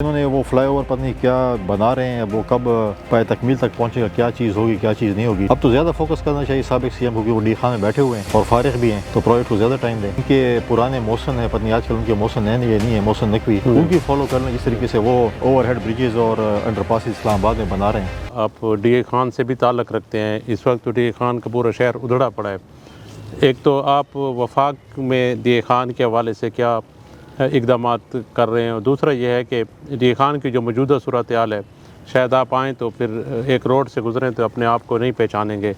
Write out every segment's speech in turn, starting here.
انہوں نے وہ فلائی اوور پتہ نہیں کیا بنا رہے ہیں، وہ کب پائے تکمیل تک پہنچے گا، کیا چیز ہوگی کیا چیز نہیں ہوگی۔ اب تو زیادہ فوکس کرنا چاہیے سابق سی ایم کو، وہ ڈی خان میں بیٹھے ہوئے ہیں اور فارغ بھی ہیں، تو پروجیکٹ کو زیادہ ٹائم دیں۔ ان کے پرانے موشن ہے، پتہ نہیں آج کل ان کے موشن نئے نہیں ہے، موشن نقوی، ان کی فالو کر لیں جس طریقے سے وہ اوور ہیڈ بریجز اور انڈر پاسز اسلام آباد میں بنا رہے ہیں۔ آپ ڈی اے خان سے بھی تعلق رکھتے ہیں، اس وقت ڈی اے خان کا پورا شہر ادھڑا پڑا ہے۔ ایک تو آپ وفاق میں ڈی اے خان کے حوالے سے کیا اقدامات کر رہے ہیں، اور دوسرا یہ ہے کہ ڈی اے خان کی جو موجودہ صورتحال ہے، شاید آپ آئیں تو پھر ایک روڈ سے گزریں تو اپنے آپ کو نہیں پہچانیں گے،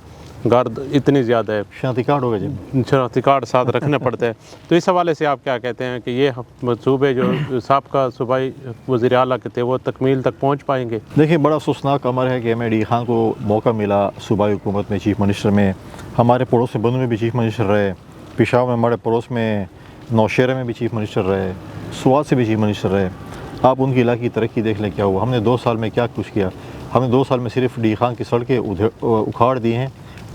گرد اتنی زیادہ ہے، شناختی کارڈ ہوگا جی، شناختی کارڈ ساتھ رکھنا پڑتا ہے۔ تو اس حوالے سے آپ کیا کہتے ہیں کہ یہ منصوبے جو سابقہ صوبائی وزیر اعلیٰ کے تھے وہ تکمیل تک پہنچ پائیں گے؟ دیکھیں بڑا افسوسناک امر ہے کہ ہمیں ڈی خان کو موقع ملا صوبائی حکومت میں چیف منسٹر میں، ہمارے پڑوس میں بنو میں بھی چیف منسٹر رہے، پشاور میں ہمارے پڑوس میں نوشہرہ میں بھی چیف منسٹر رہے، سوات سے بھی چیف منسٹر رہے۔ آپ ان کے علاقے کی ترقی دیکھ لیں کیا ہوا، ہم نے 2 سال میں کیا کچھ کیا۔ ہم نے 2 سال میں صرف ڈی خان کی سڑکیں اکھاڑ دی ہیں،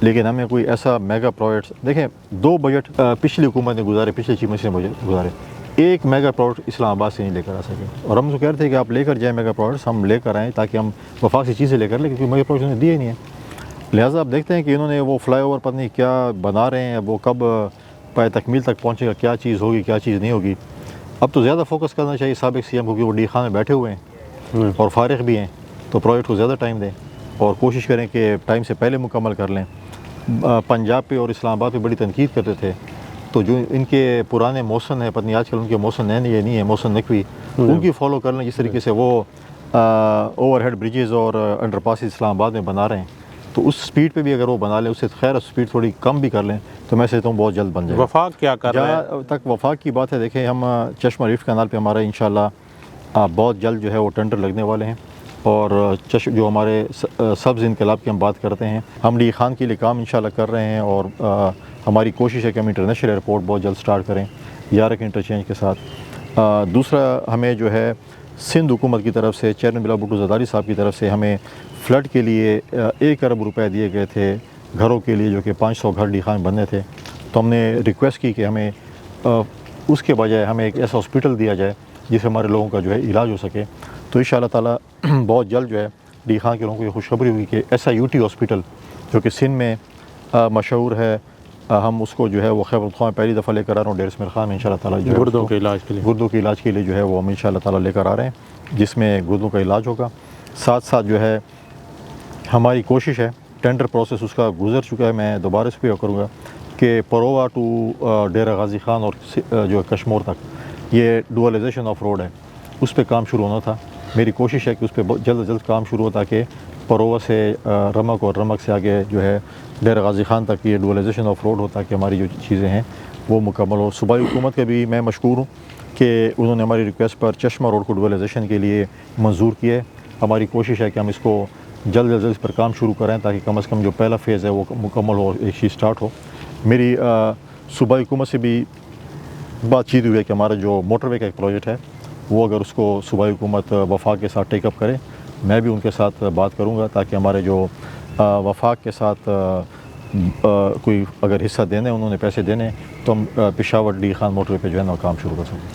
لیکن ہمیں کوئی ایسا میگا پروجیکٹ، دیکھیں 2 بجٹ پچھلی حکومت نے گزارے، پچھلے چیف منسٹر نے گزارے، ایک میگا پروجیکٹ اسلام آباد سے نہیں لے کر آ سکے، اور ہم تو کہہ رہے تھے کہ آپ لے کر جائیں میگا پروجیکٹس، ہم لے کر آئیں تاکہ ہم وفاق سے چیزیں لے کر لیں، کیونکہ میگا پروجیکٹ نے دیے ہی نہیں ہیں۔ لہٰذا آپ دیکھتے ہیں کہ انہوں نے وہ فلائی اوور پتہ نہیں کیا بنا رہے ہیں، وہ کب پائے تکمیل تک پہنچے گا، کیا چیز ہوگی کیا چیز نہیں ہوگی۔ اب تو زیادہ فوکس کرنا چاہیے سابق سی ایم کو، وہ ڈی خان میں بیٹھے ہوئے ہیں اور فارغ بھی ہیں، تو پروجیکٹ کو زیادہ ٹائم دیں اور کوشش کریں کہ ٹائم سے پہلے مکمل کر لیں۔ پنجاب پہ اور اسلام آباد پہ بڑی تنقید کرتے تھے، تو جو ان کے پرانے موشن ہے، پتہ نہیں آج کل ان کے موشن نئے نہیں ہے، موشن نقوی، ان کی فالو کر لیں جس طریقے سے وہ اوور ہیڈ بریجز اور انڈر پاسز اسلام آباد میں بنا رہے ہیں، تو اس سپیڈ پہ بھی اگر وہ بنا لیں، اس سے خیر سپیڈ تھوڑی کم بھی کر لیں تو میں سمجھتا ہوں بہت جلد بن جائے گا۔ وفاق کیا کر رہا ہے؟ جہاں تک وفاق کی بات ہے، دیکھیں ہم چشمہ ریفٹ کینال پہ ہمارا انشاءاللہ بہت جلد جو ہے وہ ٹینڈر لگنے والے ہیں، اور جو ہمارے سبز انقلاب کی ہم بات کرتے ہیں، ہم ڈی خان کے لیے کام انشاءاللہ کر رہے ہیں، اور ہماری کوشش ہے کہ ہم انٹرنیشنل ایئرپورٹ بہت جلد سٹارٹ کریں یارک انٹرچینج کے ساتھ۔ دوسرا ہمیں جو ہے سندھ حکومت کی طرف سے، چیئرمین بلا بھٹو زرداری صاحب کی طرف سے ہمیں فلڈ کے لیے 1 ارب روپے دیے گئے تھے گھروں کے لیے، جو کہ 500 گھر ڈی خان بننے تھے، تو ہم نے ریکویسٹ کی کہ ہمیں اس کے بجائے ہمیں ایک ایسا ہاسپٹل دیا جائے جس سے ہمارے لوگوں کا جو ہے علاج ہو سکے۔ تو انشاءاللہ تعالیٰ بہت جلد جو ہے ڈی خان کے لوگوں کو یہ خوشخبری ہوگی کہ ایسا UT ہاسپٹل جو کہ سندھ میں مشہور ہے، ہم اس کو جو ہے وہ خیبر پختونخوا میں پہلی دفعہ لے کر آ رہے ہیں، ڈیر اسماعیل خان میں انشاءاللہ تعالیٰ جو ہے گردوں کے علاج کے لیے، گردوں کے علاج کے لیے جو ہے وہ ہم انشاءاللہ تعالیٰ لے کر آ رہے ہیں، جس میں گردوں کا علاج ہوگا۔ ساتھ ساتھ جو ہے ہماری کوشش ہے، ٹینڈر پروسیس اس کا گزر چکا ہے، میں دوبارہ اس پہ کروں گا کہ پرووا ٹو ڈیرہ غازی خان اور جو کشمور تک یہ ڈوئلائزیشن آف روڈ ہے، اس پہ کام شروع ہونا تھا۔ میری کوشش ہے کہ اس پہ جلد از جلد کام شروع ہو تاکہ پرووا سے رمک اور رمک سے آگے جو ہے ڈیرہ غازی خان تک یہ ڈوئلائزیشن آف روڈ ہو، تاکہ ہماری جو چیزیں ہیں وہ مکمل ہو۔ صوبائی حکومت کا بھی میں مشکور ہوں کہ انہوں نے ہماری ریکویسٹ پر چشمہ روڈ کو ڈوئلائزیشن کے لیے منظور کیا ہے۔ ہماری کوشش ہے کہ ہم اس کو جلد از جلد اس پر کام شروع کریں تاکہ کم از کم جو پہلا فیز ہے وہ مکمل ہو، ایک چیز سٹارٹ ہو۔ میری صوبائی حکومت سے بھی بات چیت ہوئی ہے کہ ہمارا جو موٹر وے کا ایک پروجیکٹ ہے، وہ اگر اس کو صوبائی حکومت وفاق کے ساتھ ٹیک اپ کرے، میں بھی ان کے ساتھ بات کروں گا تاکہ ہمارے جو وفاق کے ساتھ کوئی اگر حصہ دینے، انہوں نے پیسے دینے، تو ہم پشاور ڈی خان موٹر وے پہ جو ہے نا کام شروع کر سکیں۔